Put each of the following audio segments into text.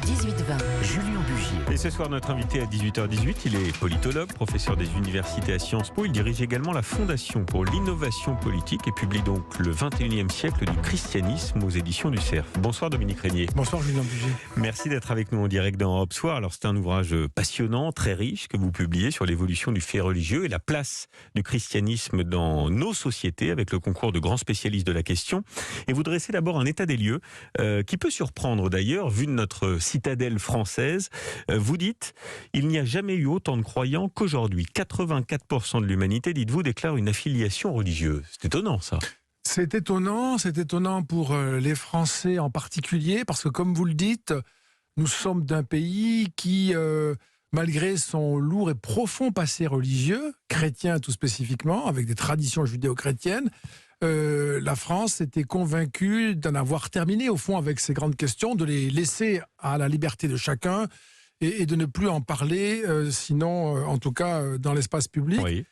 18-20. Julien Bugier. Et ce soir, notre invité à 18h18, il est politologue, professeur des universités à Sciences Po. Il dirige également la Fondation pour l'innovation politique et publie donc le 21e siècle du christianisme aux éditions du Cerf. Bonsoir Dominique Régnier. Bonsoir Julien Bugier. Merci d'être avec nous en direct dans Europe Soir. Alors c'est un ouvrage passionnant, très riche, que vous publiez sur l'évolution du fait religieux et la place du christianisme dans nos sociétés avec le concours de grands spécialistes de la question. Et vous dressez d'abord un état des lieux qui peut surprendre d'ailleurs, vu de notre citadelle française. Vous dites, il n'y a jamais eu autant de croyants qu'aujourd'hui. 84% de l'humanité, dites-vous, déclare une affiliation religieuse. C'est étonnant ça. C'est étonnant pour les Français en particulier, parce que comme vous le dites, nous sommes d'un pays qui, malgré son lourd et profond passé religieux, chrétien tout spécifiquement, avec des traditions judéo-chrétiennes, la France était convaincue d'en avoir terminé au fond avec ces grandes questions, de les laisser à la liberté de chacun et de ne plus en parler, sinon en tout cas dans l'espace public. Oui.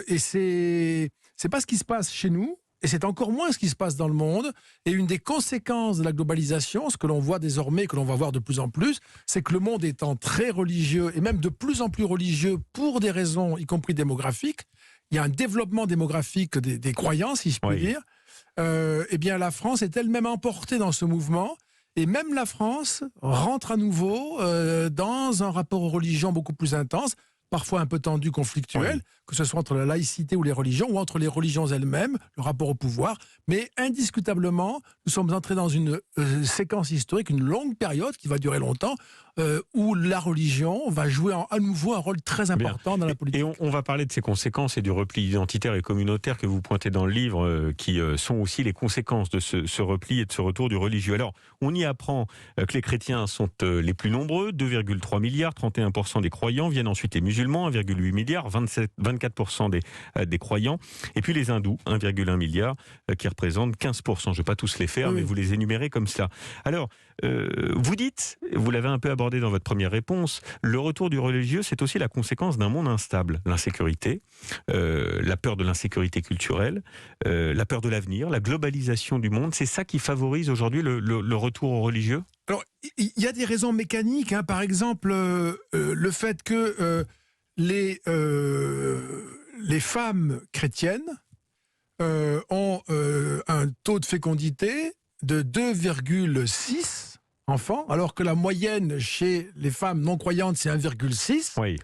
Et c'est pas ce qui se passe chez nous. Et c'est encore moins ce qui se passe dans le monde. Et une des conséquences de la globalisation, ce que l'on voit désormais, que l'on va voir de plus en plus, c'est que le monde étant très religieux, et même de plus en plus religieux pour des raisons, y compris démographiques, il y a un développement démographique des croyances, si je puis dire. Eh bien, la France est elle-même emportée dans ce mouvement. Et même la France rentre à nouveau dans un rapport aux religions beaucoup plus intense, parfois un peu tendu, conflictuel, que ce soit entre la laïcité ou les religions, ou entre les religions elles-mêmes, le rapport au pouvoir. Mais indiscutablement, nous sommes entrés dans une séquence historique, une longue période qui va durer longtemps, où la religion va jouer à nouveau un rôle très important dans la politique. Et on va parler de ces conséquences et du repli identitaire et communautaire que vous pointez dans le livre, qui sont aussi les conséquences de ce repli et de ce retour du religieux. Alors, on y apprend que les chrétiens sont les plus nombreux, 2,3 milliards, 31% des croyants, viennent ensuite les musulmans, 1,8 milliard, 24% des croyants, et puis les hindous, 1,1 milliard, qui représentent 15%. Je ne vais pas tous les faire, mais vous les énumérez comme cela. Alors, vous dites, vous l'avez un peu abordé dans votre première réponse, le retour du religieux, c'est aussi la conséquence d'un monde instable. L'insécurité, la peur de l'insécurité culturelle, la peur de l'avenir, la globalisation du monde, c'est ça qui favorise aujourd'hui le retour au religieux ? Alors, il y a des raisons mécaniques, hein. Par exemple, le fait que les femmes chrétiennes ont un taux de fécondité de 2,6 enfants, alors que la moyenne chez les femmes non croyantes, c'est 1,6. Oui.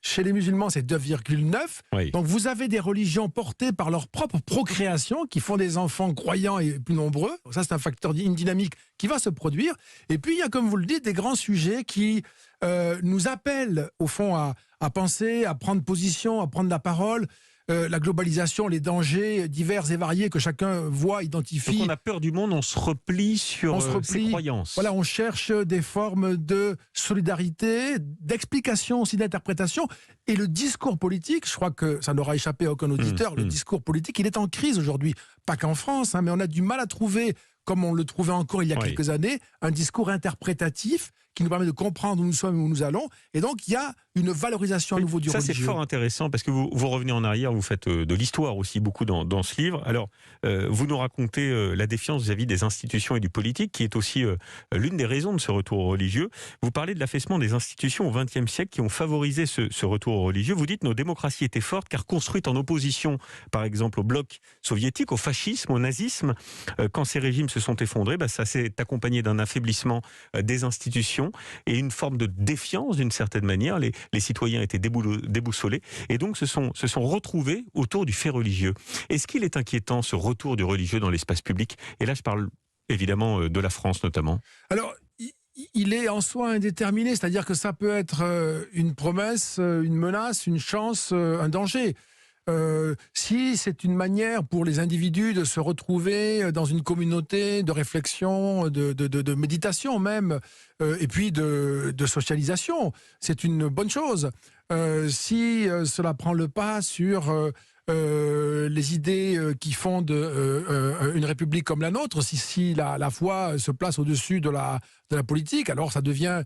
Chez les musulmans, c'est 2,9. Oui. Donc vous avez des religions portées par leur propre procréation qui font des enfants croyants et plus nombreux. Donc ça, c'est un facteur dynamique qui va se produire. Et puis, il y a, comme vous le dites, des grands sujets qui nous appellent, au fond, à penser, à prendre position, à prendre la parole. La globalisation, les dangers divers et variés que chacun voit, identifie. Donc on a peur du monde, on se replie sur ses croyances. Voilà, on cherche des formes de solidarité, d'explication aussi, d'interprétation. Et le discours politique, je crois que ça n'aura échappé à aucun auditeur, le discours politique, il est en crise aujourd'hui. Pas qu'en France, hein, mais on a du mal à trouver, comme on le trouvait encore il y a quelques années, un discours interprétatif qui nous permet de comprendre où nous sommes et où nous allons. Et donc, il y a une valorisation à nouveau du religieux. Ça, c'est fort intéressant, parce que vous revenez en arrière, vous faites de l'histoire aussi beaucoup dans ce livre. Alors, vous nous racontez la défiance vis-à-vis des institutions et du politique, qui est aussi l'une des raisons de ce retour au religieux. Vous parlez de l'affaissement des institutions au XXe siècle qui ont favorisé ce retour au religieux. Vous dites, nos démocraties étaient fortes, car construites en opposition, par exemple, au bloc soviétique, au fascisme, au nazisme. Quand ces régimes se sont effondrés, ça s'est accompagné d'un affaiblissement des institutions et une forme de défiance d'une certaine manière. Les citoyens étaient déboussolés et donc se sont retrouvés autour du fait religieux. Est-ce qu'il est inquiétant, ce retour du religieux dans l'espace public ? Et là, je parle évidemment de la France notamment. Alors, il est en soi indéterminé, c'est-à-dire que ça peut être une promesse, une menace, une chance, un danger. Si c'est une manière pour les individus de se retrouver dans une communauté de réflexion, de méditation même, et puis de socialisation, c'est une bonne chose. Si cela prend le pas sur les idées qui fondent une république comme la nôtre, si la foi se place au-dessus de la politique, alors ça devient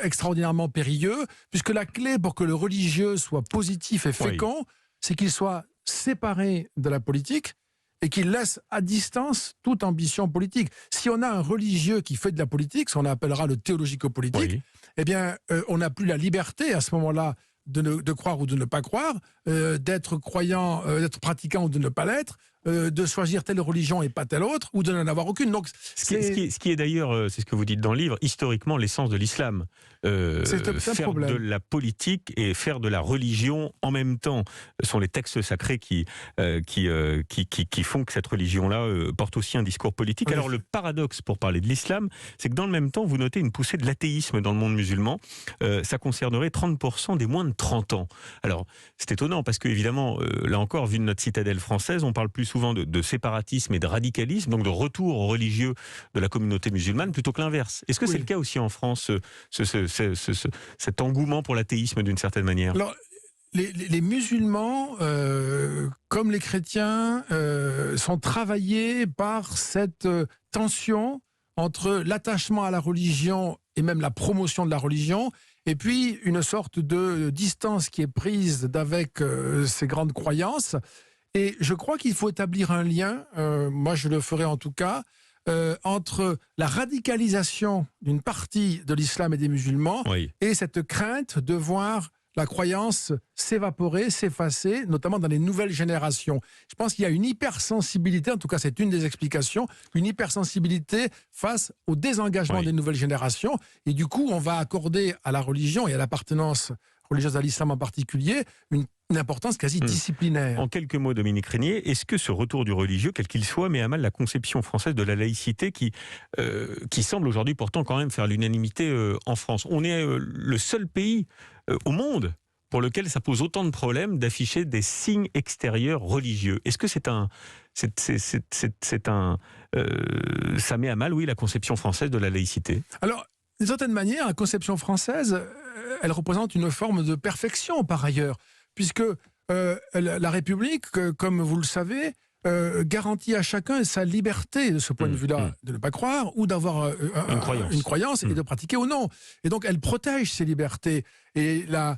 extraordinairement périlleux, puisque la clé pour que le religieux soit positif et fécond, c'est qu'il soit séparé de la politique, et qui laisse à distance toute ambition politique. Si on a un religieux qui fait de la politique, ce qu'on appellera le théologico-politique, Oui. eh bien, on n'a plus la liberté à ce moment-là de croire ou de ne pas croire, d'être croyant, d'être pratiquant ou de ne pas l'être, de choisir telle religion et pas telle autre, ou de n'en avoir aucune. Donc, Ce qui est d'ailleurs, c'est ce que vous dites dans le livre, historiquement l'essence de l'islam. C'est un Faire problème. de la politique et faire de la religion en même temps. Ce sont les textes sacrés qui font que cette religion-là porte aussi un discours politique. Oui. Alors le paradoxe, pour parler de l'islam, c'est que dans le même temps, vous notez une poussée de l'athéisme dans le monde musulman. Ça concernerait 30% des moins de 30 ans. Alors, c'est étonnant parce que, évidemment, là encore, vu de notre citadelle française, on parle plus souvent de séparatisme et de radicalisme, donc de retour aux religieux de la communauté musulmane, plutôt que l'inverse. Est-ce que Oui. c'est le cas aussi en France, cet engouement pour l'athéisme d'une certaine manière? Alors, les musulmans, comme les chrétiens, sont travaillés par cette tension entre l'attachement à la religion et même la promotion de la religion, et puis une sorte de distance qui est prise d'avec ces grandes croyances. Et je crois qu'il faut établir un lien, moi je le ferai en tout cas, entre la radicalisation d'une partie de l'islam et des musulmans Oui. et cette crainte de voir la croyance s'évaporer, s'effacer, notamment dans les nouvelles générations. Je pense qu'il y a une hypersensibilité, en tout cas c'est une des explications, une hypersensibilité face au désengagement Oui. des nouvelles générations. Et du coup, on va accorder à la religion et à l'appartenance religieuse à l'islam en particulier une importance quasi disciplinaire. En quelques mots, Dominique Régnier, est-ce que ce retour du religieux, quel qu'il soit, met à mal la conception française de la laïcité qui semble aujourd'hui pourtant quand même faire l'unanimité en France? On est le seul pays au monde pour lequel ça pose autant de problèmes d'afficher des signes extérieurs religieux. Est-ce que ça met à mal, oui, la conception française de la laïcité? Alors, d'une certaine manière, la conception française, elle représente une forme de perfection par ailleurs, puisque la République, comme vous le savez, garantit à chacun sa liberté de ce point de vue-là, de ne pas croire ou d'avoir une croyance et de pratiquer ou non. Et donc, elle protège ses libertés. Et la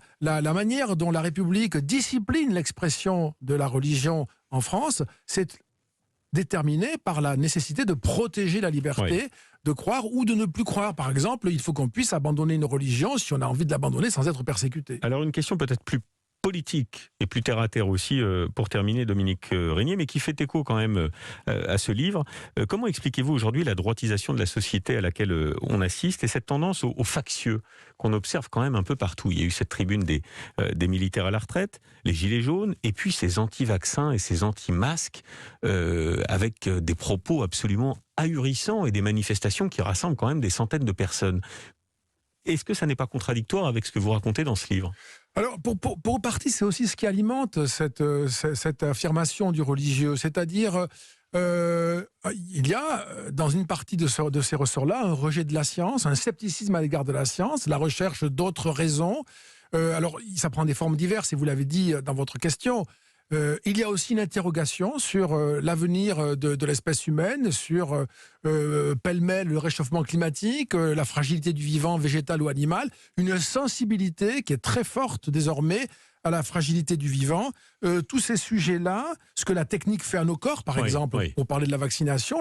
manière dont la République discipline l'expression de la religion en France, c'est déterminé par la nécessité de protéger la liberté, de croire ou de ne plus croire. Par exemple, il faut qu'on puisse abandonner une religion si on a envie de l'abandonner sans être persécuté. Alors une question peut-être plus politique et plus terre-à-terre aussi, pour terminer, Dominique Régnier, mais qui fait écho quand même à ce livre. Comment expliquez-vous aujourd'hui la droitisation de la société à laquelle on assiste et cette tendance aux factieux qu'on observe quand même un peu partout? Il y a eu cette tribune des militaires à la retraite, les gilets jaunes, et puis ces anti-vaccins et ces anti-masques avec des propos absolument ahurissants et des manifestations qui rassemblent quand même des centaines de personnes. Est-ce que ça n'est pas contradictoire avec ce que vous racontez dans ce livre? Alors, pour partie, c'est aussi ce qui alimente cette affirmation du religieux. C'est-à-dire, il y a, dans une partie de ces ressorts-là, un rejet de la science, un scepticisme à l'égard de la science, la recherche d'autres raisons. Alors, ça prend des formes diverses, et vous l'avez dit dans votre question. Il y a aussi une interrogation sur l'avenir de l'espèce humaine, sur pêle-mêle le réchauffement climatique, la fragilité du vivant, végétal ou animal, une sensibilité qui est très forte désormais à la fragilité du vivant. Tous ces sujets-là, ce que la technique fait à nos corps, par exemple, pour parler de la vaccination,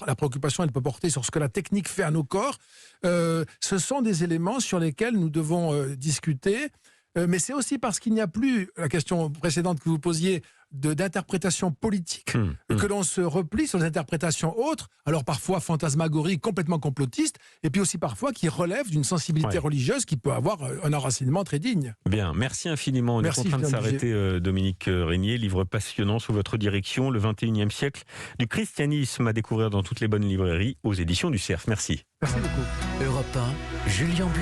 la préoccupation elle peut porter sur ce que la technique fait à nos corps, ce sont des éléments sur lesquels nous devons discuter. Mais c'est aussi parce qu'il n'y a plus, la question précédente que vous posiez, d'interprétation politique, que l'on se replie sur les interprétations autres, alors parfois fantasmagoriques, complètement complotistes, et puis aussi parfois qui relèvent d'une sensibilité religieuse qui peut avoir un enracinement très digne. Bien, merci infiniment. On est en train de s'arrêter, Dominique Régnier, livre passionnant sous votre direction, le 21e siècle du christianisme à découvrir dans toutes les bonnes librairies aux éditions du Cerf. Merci. Merci beaucoup. Europe 1, Julien Buffet.